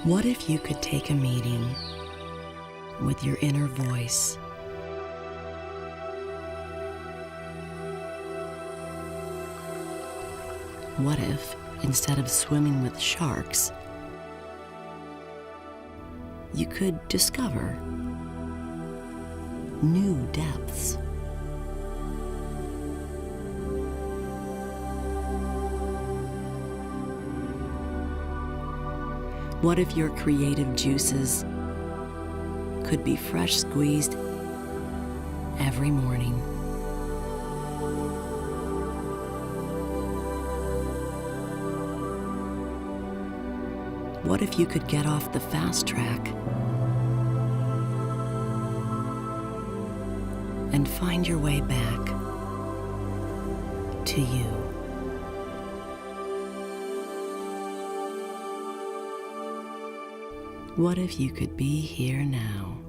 What if you could take a meeting with your inner voice? What if, instead of swimming with sharks, you could discover new depths? What if your creative juices could be fresh squeezed every morning? What if you could get off the fast track and find your way back to you? What if you could be here now?